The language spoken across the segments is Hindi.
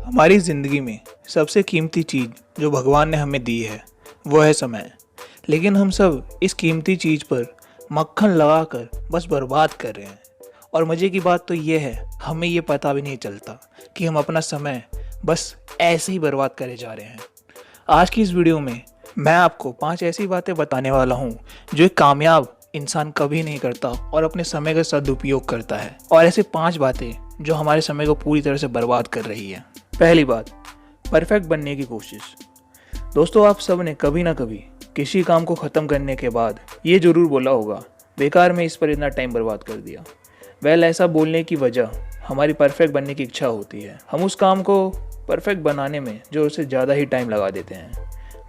हमारी ज़िंदगी में सबसे कीमती चीज़ जो भगवान ने हमें दी है वो है समय। लेकिन हम सब इस कीमती चीज़ पर मक्खन लगाकर बस बर्बाद कर रहे हैं। और मज़े की बात तो ये है, हमें ये पता भी नहीं चलता कि हम अपना समय बस ऐसे ही बर्बाद करे जा रहे हैं। आज की इस वीडियो में मैं आपको 5 ऐसी बातें बताने वाला हूँ जो एक कामयाब इंसान कभी नहीं करता और अपने समय का सदुपयोग करता है। और ऐसे 5 बातें जो हमारे समय को पूरी तरह से बर्बाद कर रही है। पहली बात, परफेक्ट बनने की कोशिश। दोस्तों, आप सब ने कभी ना कभी किसी काम को ख़त्म करने के बाद ये ज़रूर बोला होगा, बेकार में इस पर इतना टाइम बर्बाद कर दिया। ऐसा बोलने की वजह हमारी परफेक्ट बनने की इच्छा होती है। हम उस काम को परफेक्ट बनाने में जो उससे ज़्यादा ही टाइम लगा देते हैं,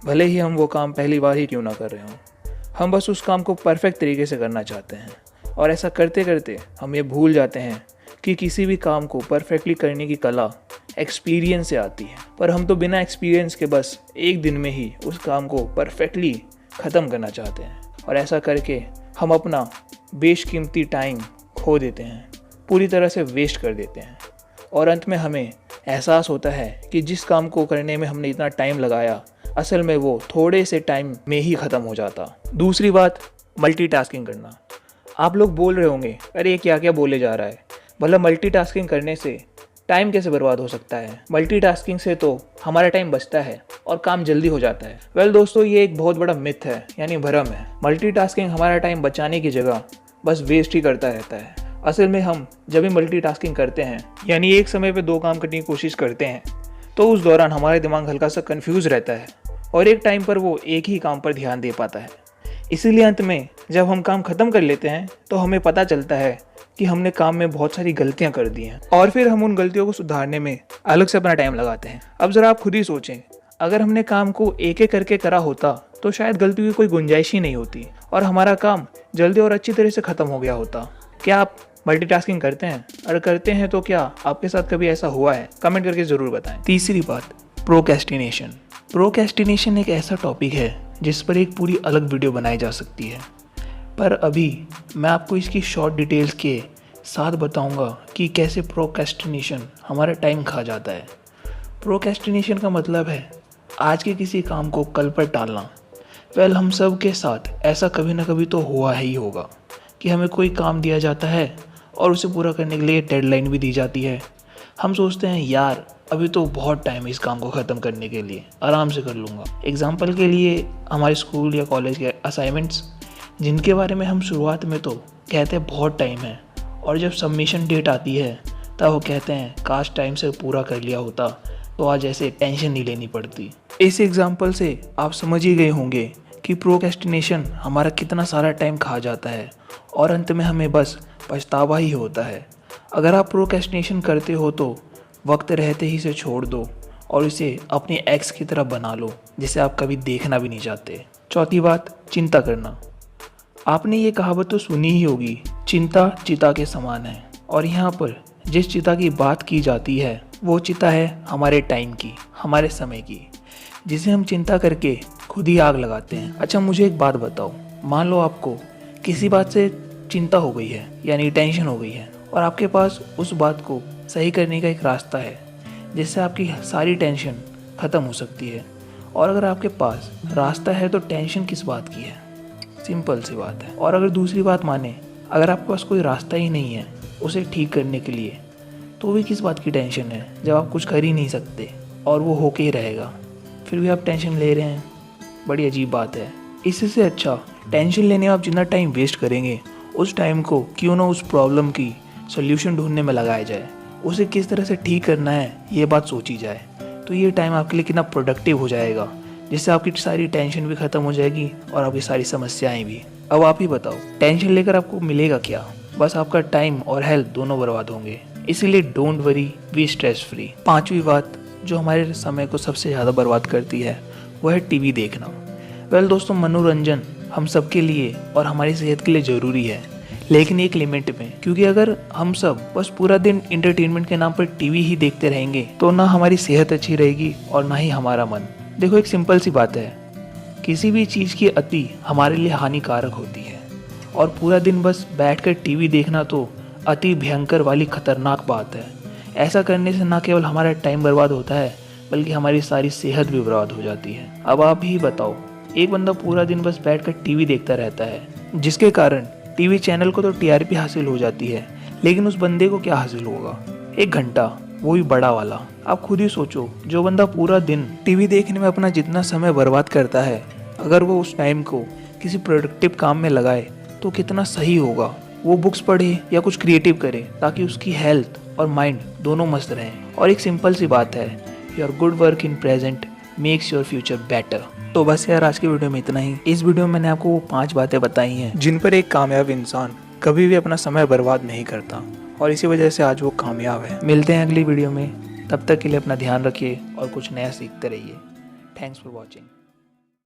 भले ही हम वो काम पहली बार ही क्यों ना कर रहे हों। हम बस उस काम को परफेक्ट तरीके से करना चाहते हैं और ऐसा करते करते हम ये भूल जाते हैं कि किसी भी काम को परफेक्टली करने की कला एक्सपीरियंस से आती है। पर हम तो बिना एक्सपीरियंस के बस एक दिन में ही उस काम को परफेक्टली ख़त्म करना चाहते हैं और ऐसा करके हम अपना बेशकीमती टाइम खो देते हैं, पूरी तरह से वेस्ट कर देते हैं। और अंत में हमें एहसास होता है कि जिस काम को करने में हमने इतना टाइम लगाया, असल में वो थोड़े से टाइम में ही ख़त्म हो जाता। दूसरी बात, मल्टीटास्किंग करना। आप लोग बोल रहे होंगे, अरे ये क्या क्या बोले जा रहा है, भला मल्टीटास्किंग करने से टाइम कैसे बर्बाद हो सकता है? मल्टीटास्किंग से तो हमारा टाइम बचता है और काम जल्दी हो जाता है। दोस्तों, ये एक बहुत बड़ा मिथ है, यानी भ्रम है। मल्टीटास्किंग हमारा टाइम बचाने की जगह बस वेस्ट ही करता रहता है। असल में हम जब भी मल्टीटास्किंग करते हैं, यानी एक समय पे 2 काम करने की कोशिश करते हैं, तो उस दौरान हमारा दिमाग हल्का सा कंफ्यूज रहता है और एक टाइम पर वो एक ही काम पर ध्यान दे पाता है। इसीलिए अंत में जब हम काम ख़त्म कर लेते हैं तो हमें पता चलता है कि हमने काम में बहुत सारी गलतियां कर दी हैं और फिर हम उन गलतियों को सुधारने में अलग से अपना टाइम लगाते हैं। अब ज़रा आप खुद ही सोचें, अगर हमने काम को एक एक करके करा होता तो शायद गलती की कोई गुंजाइश ही नहीं होती और हमारा काम जल्दी और अच्छी तरह से ख़त्म हो गया होता। क्या आप मल्टीटास्किंग करते हैं? अगर करते हैं तो क्या आपके साथ कभी ऐसा हुआ है? कमेंट करके ज़रूर बताएं। तीसरी बात, प्रोक्रेस्टिनेशन। प्रोक्रेस्टिनेशन एक ऐसा टॉपिक है जिस पर एक पूरी अलग वीडियो बनाई जा सकती है, पर अभी मैं आपको इसकी शॉर्ट डिटेल्स के साथ बताऊंगा कि कैसे प्रोक्रेस्टिनेशन हमारा टाइम खा जाता है। प्रोक्रेस्टिनेशन का मतलब है आज के किसी काम को कल पर टालना। हम सब के साथ ऐसा कभी ना कभी तो हुआ ही होगा कि हमें कोई काम दिया जाता है और उसे पूरा करने के लिए डेडलाइन भी दी जाती है। हम सोचते हैं, यार अभी तो बहुत टाइम है इस काम को ख़त्म करने के लिए, आराम से कर लूँगा। एग्जाम्पल के लिए हमारे स्कूल या कॉलेज के असाइनमेंट्स, जिनके बारे में हम शुरुआत में तो कहते हैं बहुत टाइम है, और जब सबमिशन डेट आती है तब वो कहते हैं काश टाइम से पूरा कर लिया होता तो आज ऐसे टेंशन नहीं लेनी पड़ती। इस एग्जाम्पल से आप समझ ही गए होंगे कि प्रोक्रेस्टिनेशन हमारा कितना सारा टाइम खा जाता है और अंत में हमें बस पछतावा ही होता है। अगर आप प्रोक्रेस्टिनेशन करते हो तो वक्त रहते ही इसे छोड़ दो और इसे अपनी एक्स की तरह बना लो, जिसे आप कभी देखना भी नहीं चाहते। चौथी बात, चिंता करना। आपने ये कहावत तो सुनी ही होगी, चिंता चिता के समान है। और यहाँ पर जिस चिता की बात की जाती है वो चिता है हमारे टाइम की, हमारे समय की, जिसे हम चिंता करके खुद ही आग लगाते हैं। अच्छा, मुझे एक बात बताओ, मान लो आपको किसी बात से चिंता हो गई है, यानी टेंशन हो गई है, और आपके पास उस बात को सही करने का एक रास्ता है जिससे आपकी सारी टेंशन ख़त्म हो सकती है। और अगर आपके पास रास्ता है तो टेंशन किस बात की है? सिंपल सी बात है। और अगर दूसरी बात माने, अगर आपके पास कोई रास्ता ही नहीं है उसे ठीक करने के लिए, तो भी किस बात की टेंशन है जब आप कुछ कर ही नहीं सकते और वो होके ही रहेगा, फिर भी आप टेंशन ले रहे हैं। बड़ी अजीब बात है। इससे अच्छा टेंशन लेने में आप जितना टाइम वेस्ट करेंगे, उस टाइम को क्यों ना उस प्रॉब्लम की सोल्यूशन ढूंढने में लगाया जाए, उसे किस तरह से ठीक करना है ये बात सोची जाए, तो ये टाइम आपके लिए कितना प्रोडक्टिव हो जाएगा, जिससे आपकी सारी टेंशन भी ख़त्म हो जाएगी और आपकी सारी समस्याएं भी। अब आप ही बताओ, टेंशन लेकर आपको मिलेगा क्या? बस आपका टाइम और हेल्थ दोनों बर्बाद होंगे। इसीलिए don't worry, be stress free. 5वीं बात जो हमारे समय को सबसे ज़्यादा बर्बाद करती है वो है टीवी देखना। दोस्तों, मनोरंजन हम सबके लिए और हमारी सेहत के लिए ज़रूरी है, लेकिन एक लिमिट में। क्योंकि अगर हम सब बस पूरा दिन इंटरटेनमेंट के नाम पर टीवी ही देखते रहेंगे तो ना हमारी सेहत अच्छी रहेगी और ना ही हमारा मन। देखो, एक सिंपल सी बात है, किसी भी चीज़ की अति हमारे लिए हानिकारक होती है और पूरा दिन बस बैठकर टीवी देखना तो अति भयंकर वाली खतरनाक बात है। ऐसा करने से ना केवल हमारा टाइम बर्बाद होता है बल्कि हमारी सारी सेहत भी बर्बाद हो जाती है। अब आप ही बताओ, एक बंदा पूरा दिन बस बैठकर टीवी देखता रहता है, जिसके कारण टीवी चैनल को तो टीआरपी हासिल हो जाती है, लेकिन उस बंदे को क्या हासिल होगा? 1 घंटा, वो भी बड़ा वाला। आप खुद ही सोचो, जो बंदा पूरा दिन टीवी देखने में अपना जितना समय बर्बाद करता है, अगर वो उस टाइम को किसी प्रोडक्टिव काम में लगाए तो कितना सही होगा। वो बुक्स पढ़े या कुछ क्रिएटिव करे ताकि उसकी हेल्थ और माइंड दोनों मस्त रहें। और एक सिंपल सी बात है, your good work in present makes your future better. तो बस यार, आज की वीडियो में इतना ही। इस वीडियो में मैंने आपको वो 5 बातें बताई हैं जिन पर एक कामयाब इंसान कभी भी अपना समय बर्बाद नहीं करता, और इसी वजह से आज वो कामयाब है। मिलते हैं अगली वीडियो में, तब तक के लिए अपना ध्यान रखिए और कुछ नया सीखते रहिए। Thanks for watching.